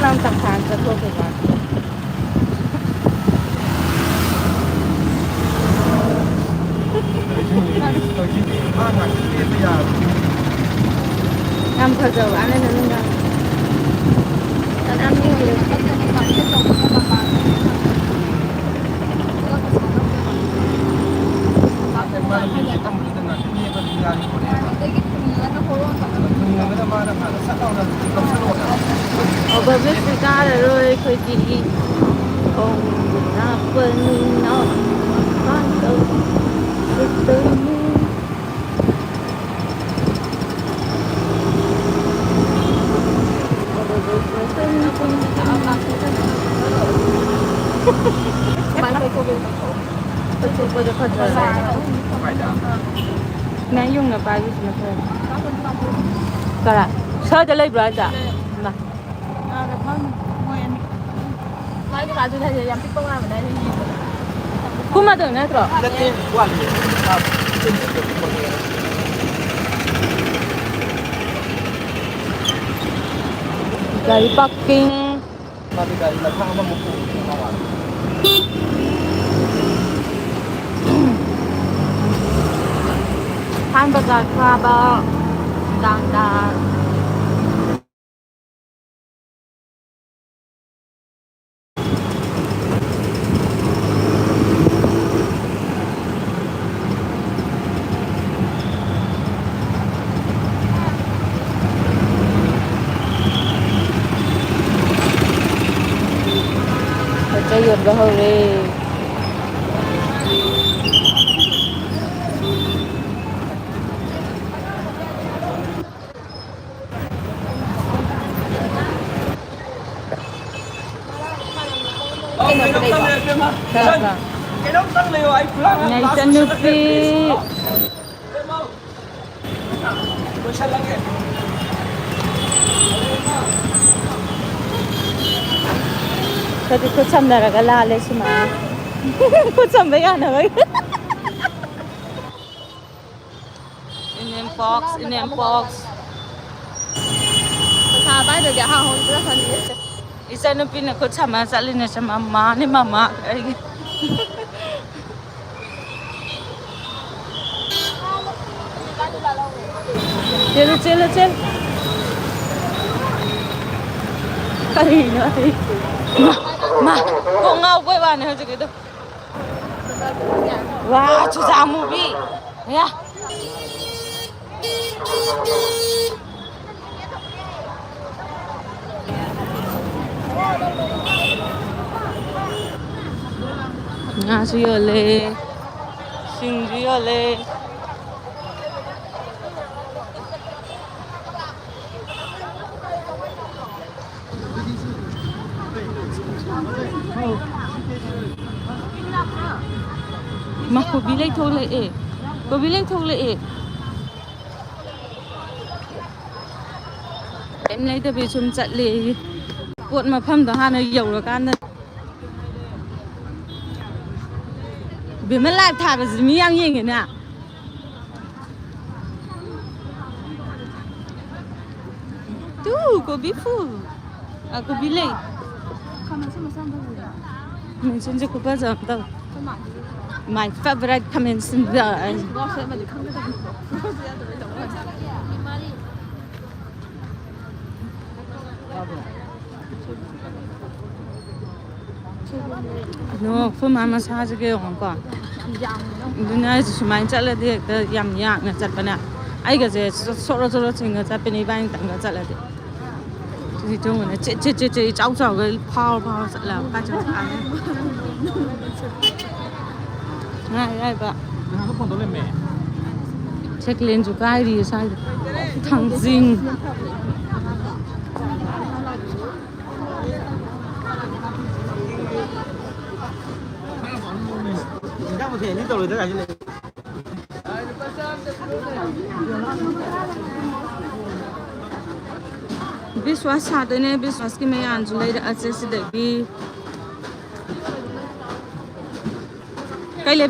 हम तंखान से तो के बाद हम फजो आने नहीं हम Overbus rồi khơi chị không na quên nó con đâu từ nãy dùng là bài gì mà thôi cái là sao cho lấy bữa giờ mà cũng mà tưởng nữa rồi dari parking tapi dari belakang memukul awal. Than Bazar Club Danda Chơi rồi rồi Cái đống tân liều anh Phương này chân nước phi Tadi ko cham na ragala le si ma ko cham ba yan hoy in box sa bai de ha hon ra san isa no pin ko cham ma sa le na cham ma ni mama ai chelo cái nữa thì mà cô ngâu với bà này hơi cái đâu wow chú già mù bi nha nga siole sing siole mà cô bị lấy thôi lệ cô bị lấy thôi lệ em lấy từ bị chum chặt lệ cuộn mà phâm đó hai nó dầu là can đây bị mất lại thả vào gì ăn gì nè tu cô bị phu à cô bị lấy mình xin cho cô bao giờ đâu my favorite comments in the no for mama massage ke on ko dunia is mai chala de yam yak na chat bana ai ga je so ching ga chat pani ban tang ga chat la de thì chung là chết cháu cái phao chat la ka cha ai ngay bà check lên chỗ cái đi sai thằng Dinh विश्वास छैन विश्वास कि मैं आन्जुलाई अच्छे से देखी कहिले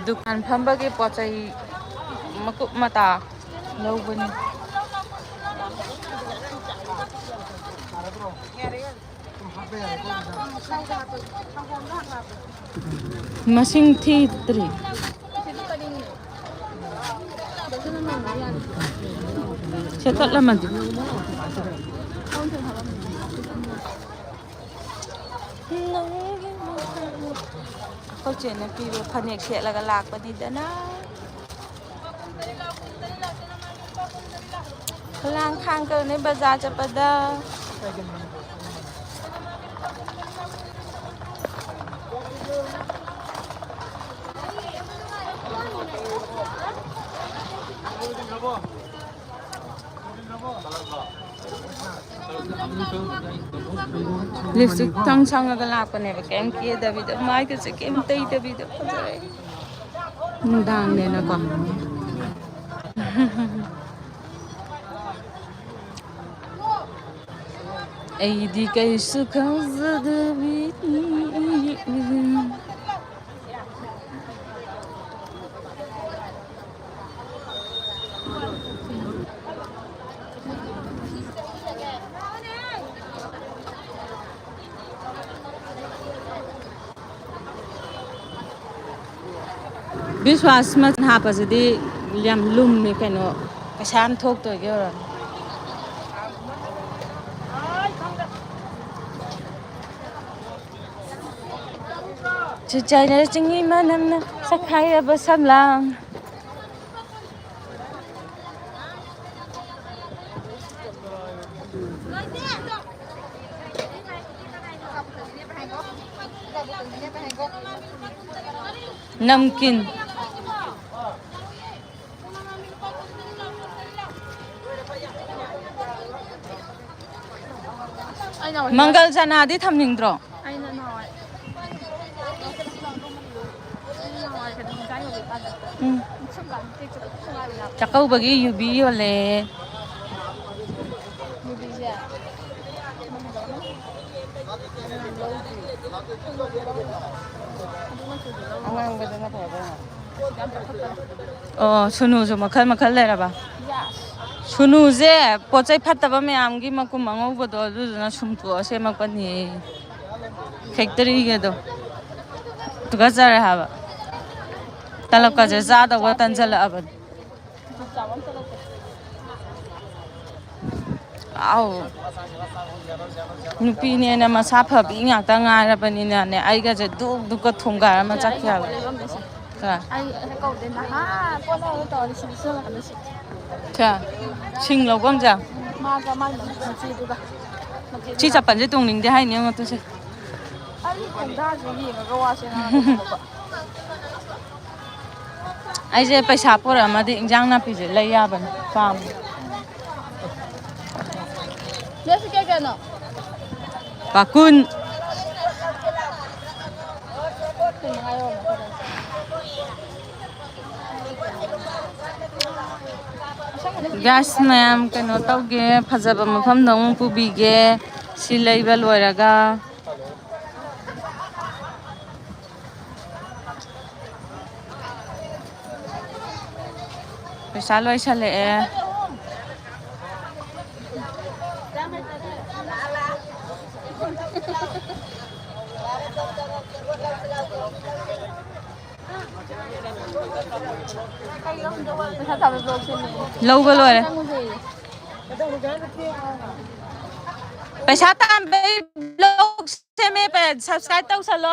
दुकान फंबगे पोचई मकुप मता लौबनी मसिंग थीत्री सेतलमदि खोचेना पीबे फनेक सेलगा लाकपनिदना खलांग खांगने बाजार चपदा लिपस्टिक थंग संगगा लाकने केम के दबिद माइ के से केम तई दबिद फजरे दान लेना को ऐदी कैसु खजदबी विश्वास में हापसदी याम लुम्मे कनो पैसा थोक तो गेरो Chai chingi manam sakhaya basamlang namkin Mangal chana di thamningdro Chakau bagi yubi ole Oh sunu jo makhal makhal leraba sunu je pochai phattaba mayam gi makum mangau bodo aduna sumtu ase makani factory ge do tuga jara haba talab ka je zada watan jala abad au nupi ne na masa phabi ngak ta ngai ra ne ai ga je duk duk ka thunga ma chakya ka ai ko de na ha ko la to ri sin so la si cha sing lo gom ja ma ga ma chi du ga chi cha pan je tung ning de hai ne to se ai ko da ji ni ga wa se na ai je paisa por amadi injang na pi je lai ya ban farm yes ke ke no bakun gas mayam kano tauge phajaba mafam dong pubige silai ba loiraga paisa loi sale Lâu rồi पैसा ताम बे लोग से में पे subscribe तो चलो